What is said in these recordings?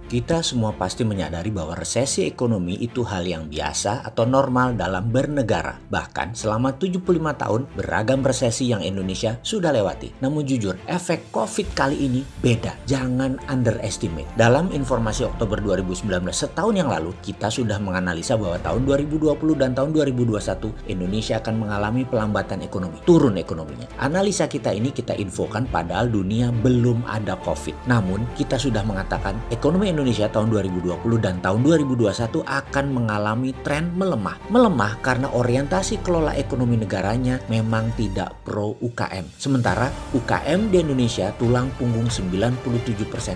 Kita semua pasti menyadari bahwa resesi ekonomi itu hal yang biasa atau normal dalam bernegara. Bahkan selama 75 tahun beragam resesi yang Indonesia sudah lewati. Namun jujur, efek COVID kali ini beda. Jangan underestimate. Dalam informasi Oktober 2019, setahun yang lalu, kita sudah menganalisa bahwa tahun 2020 dan tahun 2021 Indonesia akan mengalami pelambatan ekonomi. Turun ekonominya. Analisa kita ini kita infokan padahal dunia belum ada COVID. Namun kita sudah mengatakan ekonomi Indonesia tahun 2020 dan tahun 2021 akan mengalami tren melemah. Melemah karena orientasi kelola ekonomi negaranya memang tidak pro UKM. Sementara UKM di Indonesia tulang punggung 97%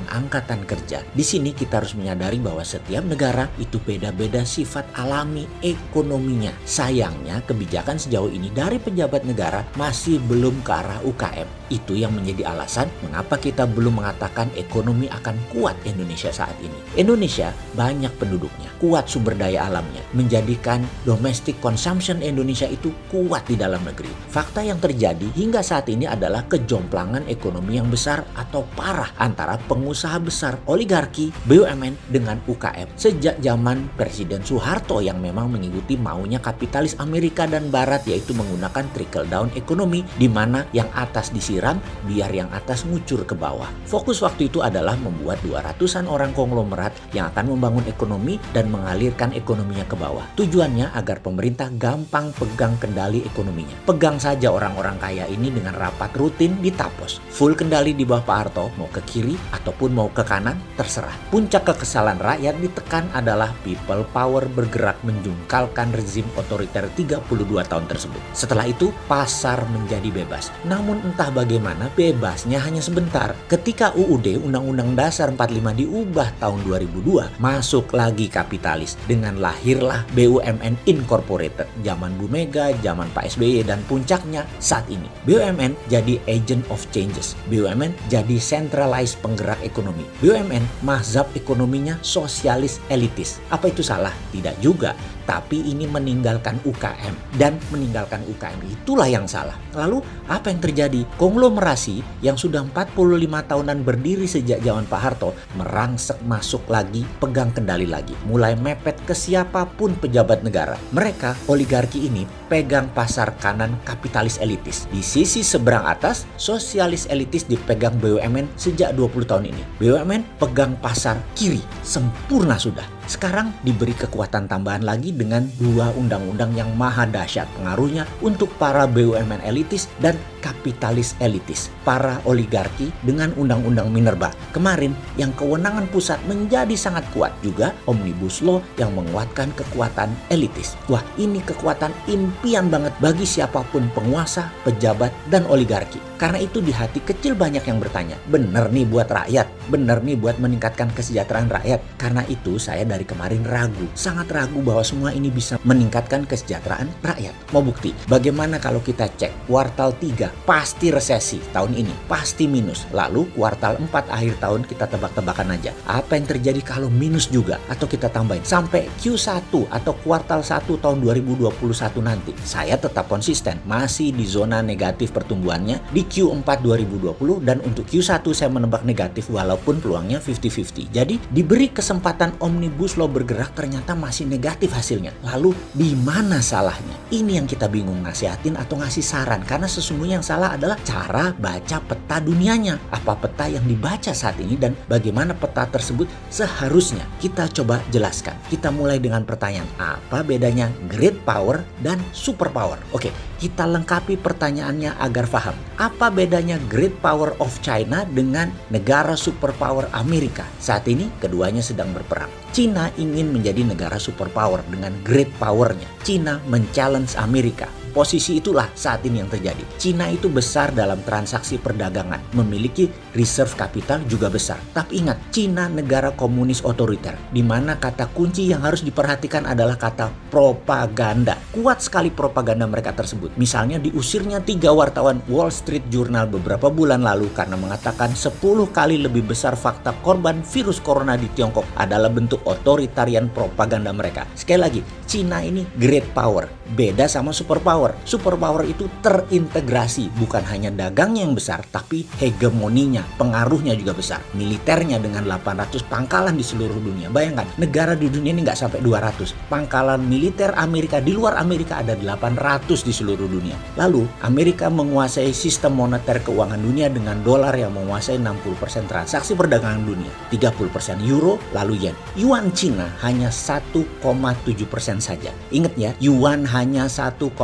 angkatan kerja. Di sini kita harus menyadari bahwa setiap negara itu beda-beda sifat alami ekonominya. Sayangnya kebijakan sejauh ini dari pejabat negara masih belum ke arah UKM. Itu yang menjadi alasan mengapa kita belum mengatakan ekonomi akan kuat Indonesia saat ini. Indonesia banyak penduduknya, kuat sumber daya alamnya, menjadikan domestic consumption Indonesia itu kuat di dalam negeri. Fakta yang terjadi hingga saat ini adalah kejomplangan ekonomi yang besar atau parah antara pengusaha besar oligarki BUMN dengan UKM. Sejak zaman Presiden Soeharto yang memang mengikuti maunya kapitalis Amerika dan Barat, yaitu menggunakan trickle down ekonomi di mana yang atas disiram biar yang atas ngucur ke bawah. Fokus waktu itu adalah membuat 200-an orang konglomerat yang akan membangun ekonomi dan mengalirkan ekonominya ke bawah. Tujuannya agar pemerintah gampang pegang kendali ekonominya. Pegang saja orang-orang kaya ini dengan rapat rutin di Tapos. Full kendali di bawah Pak Harto, mau ke kiri ataupun mau ke kanan, terserah. Puncak kekesalan rakyat ditekan adalah people power bergerak menjungkalkan rezim otoriter 32 tahun tersebut. Setelah itu, pasar menjadi bebas. Namun entah bagaimana bebasnya hanya sebentar. Ketika UUD Undang-Undang Dasar 45 diubah tahun 2002, masuk lagi kapitalis dengan lahirlah BUMN Incorporated. Zaman Bu Mega, zaman Pak SBY, dan puncaknya saat ini. BUMN jadi agent of changes. BUMN jadi centralized penggerak ekonomi. BUMN mazhab ekonominya sosialis elitis. Apa itu salah? Tidak juga. Tapi ini meninggalkan UKM. Dan meninggalkan UKM itulah yang salah. Lalu apa yang terjadi? Konglomerasi yang sudah 45 tahunan berdiri sejak zaman Pak Harto merangsek masuk lagi, pegang kendali lagi. Mulai mepet ke siapapun pejabat negara. Mereka, oligarki ini, pegang pasar kanan kapitalis elitis. Di sisi seberang atas, sosialis elitis dipegang BUMN sejak 20 tahun ini. BUMN pegang pasar kiri. Sempurna sudah. Sekarang diberi kekuatan tambahan lagi dengan dua undang-undang yang maha dahsyat pengaruhnya untuk para BUMN elitis dan kapitalis elitis. Para oligarki dengan undang-undang Minerba. Kemarin yang kewenangan pusat menjadi sangat kuat. Juga Omnibus Law yang menguatkan kekuatan elitis. Wah, ini kekuatan impian banget bagi siapapun penguasa, pejabat, dan oligarki. Karena itu di hati kecil banyak yang bertanya, bener nih buat rakyat? Bener nih buat meningkatkan kesejahteraan rakyat? Karena itu saya dari kemarin ragu, sangat ragu bahwa semua ini bisa meningkatkan kesejahteraan rakyat. Mau bukti? Bagaimana kalau kita cek kuartal 3 pasti resesi tahun ini, pasti minus. Lalu kuartal 4 akhir tahun kita tebak-tebakan aja. Apa yang terjadi kalau minus juga? Atau kita tambahin sampai Q1 atau kuartal 1 tahun 2021 nanti. Saya tetap konsisten, masih di zona negatif pertumbuhannya di Q4 2020 dan untuk Q1 saya menebak negatif walaupun peluangnya 50-50. Jadi diberi kesempatan Omnibus Law bergerak ternyata masih negatif hasilnya. Lalu di mana salahnya? Ini yang kita bingung nasihatin atau ngasih saran karena sesungguhnya yang salah adalah cara baca peta dunianya. Apa peta yang dibaca saat ini dan bagaimana peta tersebut seharusnya kita coba jelaskan. Kita mulai dengan pertanyaan, apa bedanya great power dan super power? Oke, kita lengkapi pertanyaannya agar paham. Apa bedanya great power of China dengan negara superpower Amerika? Saat ini keduanya sedang berperang. China ingin menjadi negara superpower dengan great powernya. China men-challenge Amerika. Posisi itulah saat ini yang terjadi. Cina itu besar dalam transaksi perdagangan, memiliki reserve capital juga besar. Tapi ingat, Cina negara komunis otoriter, di mana kata kunci yang harus diperhatikan adalah kata propaganda. Kuat sekali propaganda mereka tersebut. Misalnya diusirnya 3 wartawan Wall Street Journal beberapa bulan lalu karena mengatakan 10 kali lebih besar fakta korban virus corona di Tiongkok adalah bentuk otoritarian propaganda mereka. Sekali lagi, Cina ini great power, beda sama superpower. Superpower itu terintegrasi, bukan hanya dagangnya yang besar, tapi hegemoninya, pengaruhnya juga besar. Militernya dengan 800 pangkalan di seluruh dunia. Bayangkan, negara di dunia ini nggak sampai 200. Pangkalan militer Amerika di luar Amerika ada 800 di seluruh dunia. Lalu, Amerika menguasai sistem moneter keuangan dunia dengan dolar yang menguasai 60% transaksi perdagangan dunia, 30% euro, lalu yen. Yuan Cina hanya 1,7% saja. Ingat ya, yuan hanya 1,7%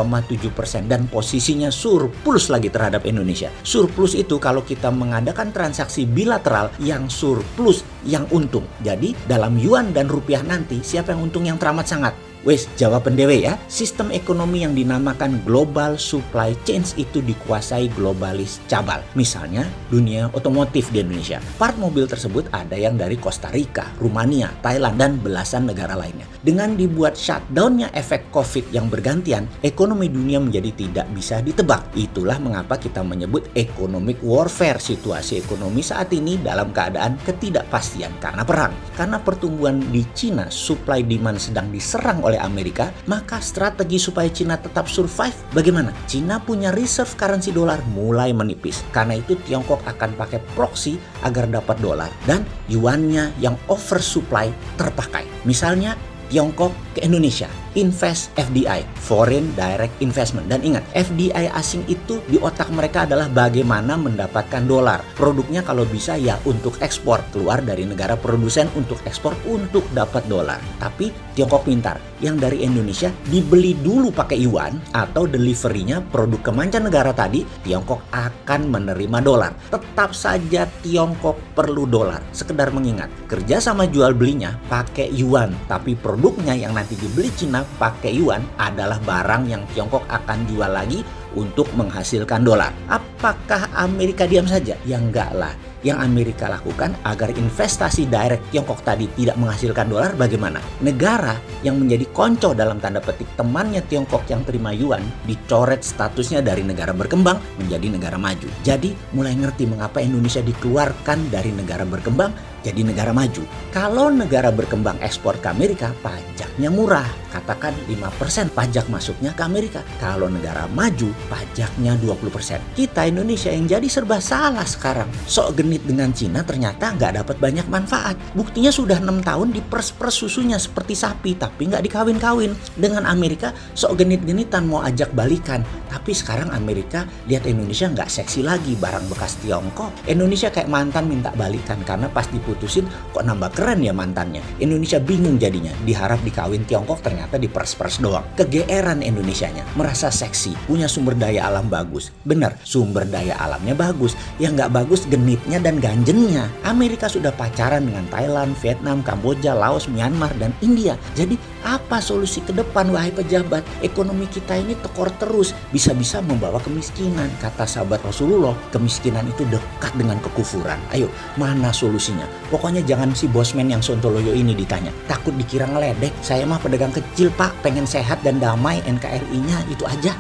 dan posisinya surplus lagi terhadap Indonesia. Surplus itu kalau kita mengadakan transaksi bilateral, yang surplus yang untung. Jadi dalam yuan dan rupiah nanti siapa yang untung, yang teramat sangat? Wes, jawaban dewe ya. Sistem ekonomi yang dinamakan global supply chains itu dikuasai globalis cabal. Misalnya dunia otomotif di Indonesia. Part mobil tersebut ada yang dari Costa Rica, Rumania, Thailand, dan belasan negara lainnya. Dengan dibuat shutdown-nya efek COVID yang bergantian, ekonomi dunia menjadi tidak bisa ditebak. Itulah mengapa kita menyebut economic warfare, situasi ekonomi saat ini dalam keadaan ketidakpastian karena perang. Karena pertumbuhan di Cina, supply demand sedang diserang oleh Amerika, maka strategi supaya Cina tetap survive bagaimana? Cina punya reserve currency dolar mulai menipis. Karena itu Tiongkok akan pakai proxy agar dapat dolar dan yuannya yang oversupply terpakai. Misalnya Tiongkok ke Indonesia, invest FDI, Foreign Direct Investment. Dan ingat, FDI asing itu di otak mereka adalah bagaimana mendapatkan dolar. Produknya kalau bisa ya untuk ekspor, keluar dari negara produsen untuk ekspor untuk dapat dolar. Tapi Tiongkok pintar, yang dari Indonesia dibeli dulu pakai yuan atau deliverynya produk ke mancanegara tadi, Tiongkok akan menerima dolar. Tetap saja Tiongkok perlu dolar. Sekedar mengingat, kerja sama jual belinya pakai yuan, tapi produknya yang nanti dibeli Cina pakai yuan adalah barang yang Tiongkok akan jual lagi untuk menghasilkan dolar. Apakah Amerika diam saja? Ya enggak lah. Yang Amerika lakukan agar investasi direct Tiongkok tadi tidak menghasilkan dolar bagaimana? Negara yang menjadi konco dalam tanda petik temannya Tiongkok yang terima yuan dicoret statusnya dari negara berkembang menjadi negara maju. Jadi mulai ngerti mengapa Indonesia dikeluarkan dari negara berkembang jadi negara maju. Kalau negara berkembang ekspor ke Amerika, pajaknya murah. Katakan 5% pajak masuknya ke Amerika. Kalau negara maju, pajaknya 20%. Kita Indonesia yang jadi serba salah sekarang. Sok genit dengan Cina ternyata nggak dapat banyak manfaat. Buktinya sudah 6 tahun dipers-pers susunya seperti sapi, tapi nggak dikawin-kawin. Dengan Amerika, sok genit-genitan mau ajak balikan. Tapi sekarang Amerika lihat Indonesia nggak seksi lagi, barang bekas Tiongkok. Indonesia kayak mantan minta balikan karena pas diputusin kok nambah keren ya mantannya. Indonesia bingung jadinya, diharap dikawin Tiongkok ternyata dipers-pers doang. Kegeeran Indonesianya, merasa seksi, punya sumber daya alam bagus. Bener, sumber daya alamnya bagus. Yang nggak bagus genitnya dan ganjennya. Amerika sudah pacaran dengan Thailand, Vietnam, Kamboja, Laos, Myanmar, dan India. Jadi apa solusi ke depan wahai pejabat? Ekonomi kita ini tekor terus, bisa-bisa membawa kemiskinan. Kata sahabat Rasulullah, kemiskinan itu dekat dengan kekufuran. Ayo, mana solusinya? Pokoknya jangan si bosman yang sontoloyo ini ditanya. Takut dikira ngeledek. Saya mah pedagang kecil pak, pengen sehat dan damai, NKRI-nya itu aja.